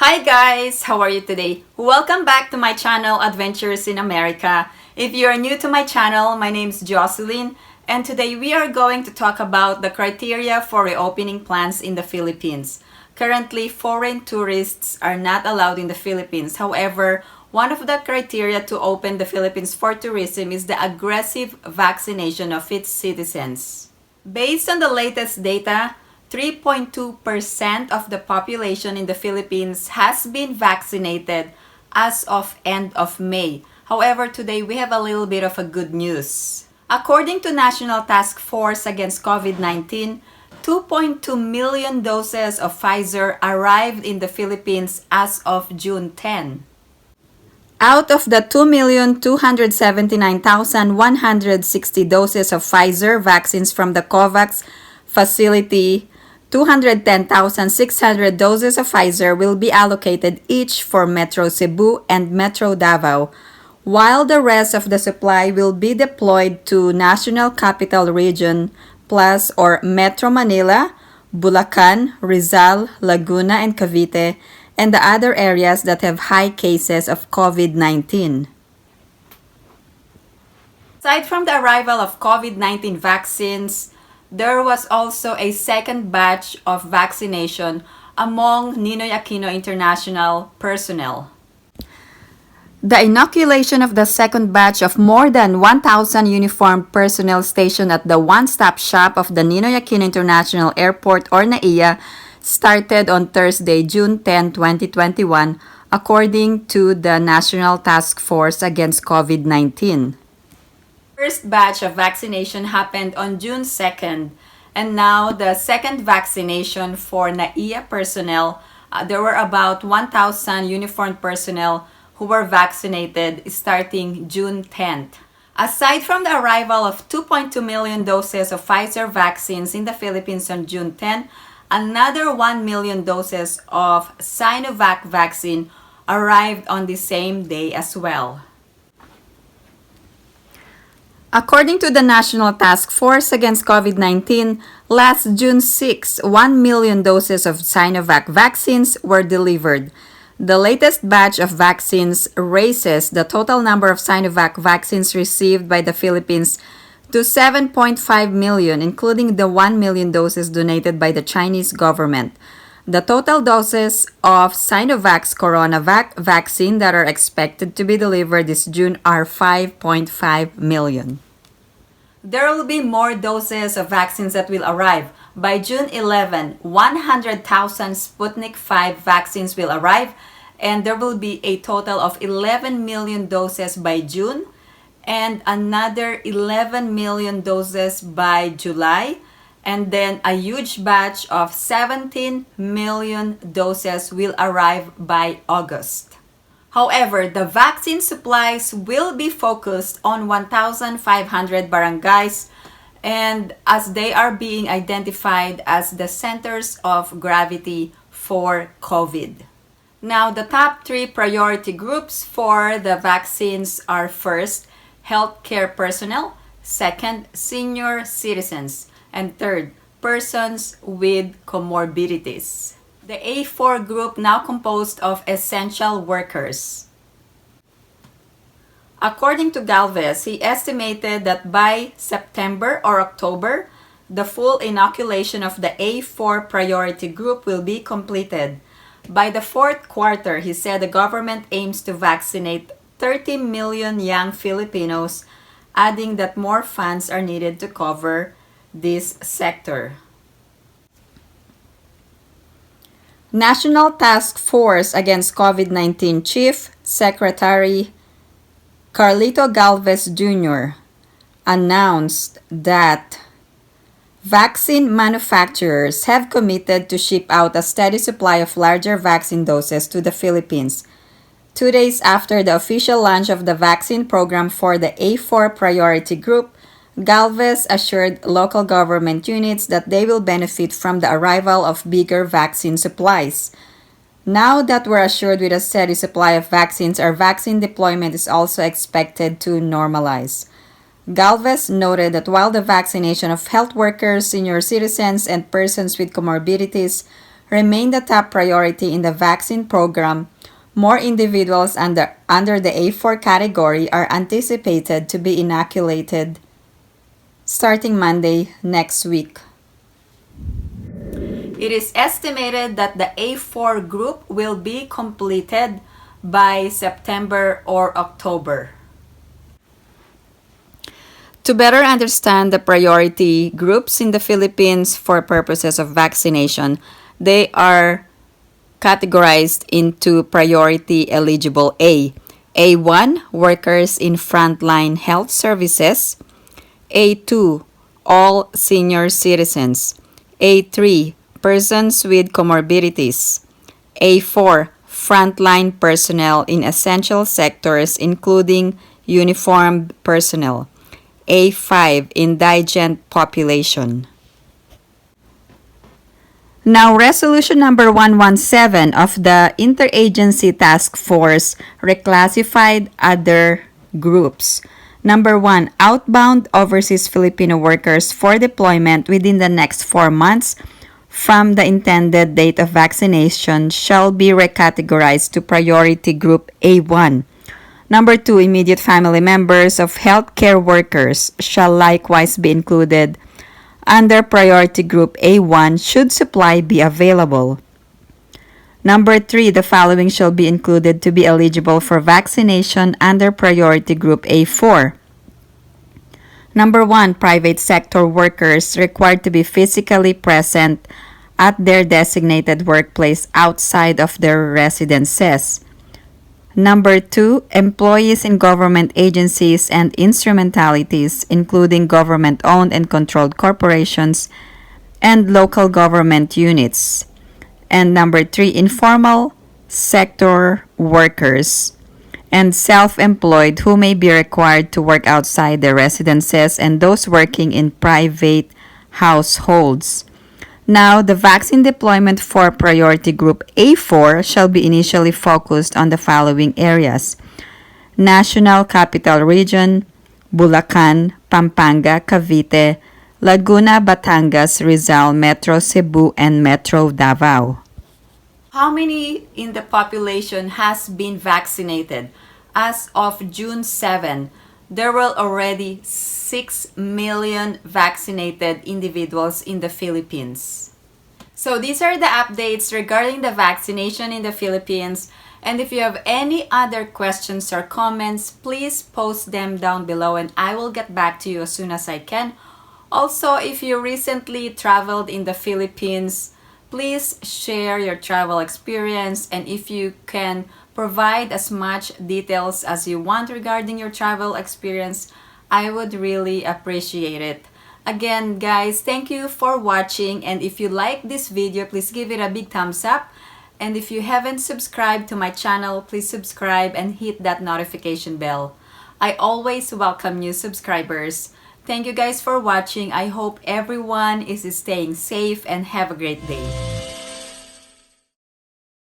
Hi guys! How are you today? Welcome back to my channel, Adventures in America. If you are new to my channel, my name is Jocelyn, and today we are going to talk about the criteria for reopening plans in the Philippines. Currently, foreign tourists are not allowed in the Philippines. However, one of the criteria to open the Philippines for tourism is the aggressive vaccination of its citizens. Based on the latest data, 3.2% of the population in the Philippines has been vaccinated as of end of May. However, today we have a little bit of a good news. According to National Task Force Against COVID-19, 2.2 million doses of Pfizer arrived in the Philippines as of June 10. Out of the 2,279,160 doses of Pfizer vaccines from the COVAX facility, 210,600 doses of Pfizer will be allocated each for Metro Cebu and Metro Davao, while the rest of the supply will be deployed to National Capital Region Plus or Metro Manila, Bulacan, Rizal, Laguna, and Cavite, and the other areas that have high cases of COVID-19. Aside from the arrival of COVID-19 vaccines, there was also a second batch of vaccination among Ninoy Aquino International personnel. The inoculation of the second batch of more than 1,000 uniformed personnel stationed at the one-stop shop of the Ninoy Aquino International Airport or NAIA started on Thursday, June 10, 2021, according to the National Task Force Against COVID-19. First batch of vaccination happened on June 2nd, and now the second vaccination for NAIA personnel, there were about 1,000 uniformed personnel who were vaccinated starting June 10th. Aside from the arrival of 2.2 million doses of Pfizer vaccines in the Philippines on June 10, another 1 million doses of Sinovac vaccine arrived on the same day as well. According to the National Task Force Against COVID-19, last June 6, 1 million doses of Sinovac vaccines were delivered. The latest batch of vaccines raises the total number of Sinovac vaccines received by the Philippines to 7.5 million, including the 1 million doses donated by the Chinese government. The total doses of Sinovac's CoronaVac vaccine that are expected to be delivered this June are 5.5 million. There will be more doses of vaccines that will arrive. By June 11, 100,000 Sputnik 5 vaccines will arrive, and there will be a total of 11 million doses by June, and another 11 million doses by July, and then a huge batch of 17 million doses will arrive by August. However, the vaccine supplies will be focused on 1,500 barangays, and as they are being identified as the centers of gravity for COVID. Now, the top 3 priority groups for the vaccines are first, healthcare personnel, second, senior citizens, and third, persons with comorbidities. The A4 group now composed of essential workers. According to Galvez, he estimated that by September or October, the full inoculation of the A4 priority group will be completed. By the fourth quarter, he said the government aims to vaccinate 30 million young Filipinos, adding that more funds are needed to cover this sector. National Task Force Against COVID-19 Chief Secretary Carlito Galvez Jr. announced that vaccine manufacturers have committed to ship out a steady supply of larger vaccine doses to the Philippines. 2 days after the official launch of the vaccine program for the A4 priority group, Galvez assured local government units that they will benefit from the arrival of bigger vaccine supplies. Now that we're assured with a steady supply of vaccines, our vaccine deployment is also expected to normalize. Galvez noted that while the vaccination of health workers, senior citizens, and persons with comorbidities remain the top priority in the vaccine program, more individuals under the A4 category are anticipated to be inoculated starting Monday next week. It is estimated that the A4 group will be completed by September or October. To better understand the priority groups in the Philippines for purposes of vaccination, they are categorized into priority eligible A. A1, workers in frontline health services. A2, all senior citizens. A3, persons with comorbidities. A4, frontline personnel in essential sectors including uniformed personnel. A5, indigent population. Now, Resolution number 117 of the Interagency Task Force reclassified other groups. Number 1, outbound overseas Filipino workers for deployment within the next 4 months from the intended date of vaccination shall be recategorized to priority group A1. Number 2, immediate family members of healthcare workers shall likewise be included under priority group A1 should supply be available. Number 3, the following shall be included to be eligible for vaccination under priority group A4. Number 1, private sector workers required to be physically present at their designated workplace outside of their residences. Number 2, employees in government agencies and instrumentalities, including government-owned and controlled corporations and local government units. And number 3, informal sector workers and self-employed who may be required to work outside their residences and those working in private households. Now, the vaccine deployment for priority group A4 shall be initially focused on the following areas: National Capital Region, Bulacan, Pampanga, Cavite, Laguna, Batangas, Rizal, Metro Cebu, and Metro Davao. How many in the population has been vaccinated? As of June 7, there were already 6 million vaccinated individuals in the Philippines. So these are the updates regarding the vaccination in the Philippines. And if you have any other questions or comments, please post them down below and I will get back to you as soon as I can. Also, if you recently traveled in the Philippines, please share your travel experience, and if you can provide as much details as you want regarding your travel experience, I would really appreciate it. Again, guys, thank you for watching, and if you like this video, please give it a big thumbs up. And if you haven't subscribed to my channel, please subscribe and hit that notification bell. I always welcome new subscribers. Thank you guys for watching. I hope everyone is staying safe and have a great day.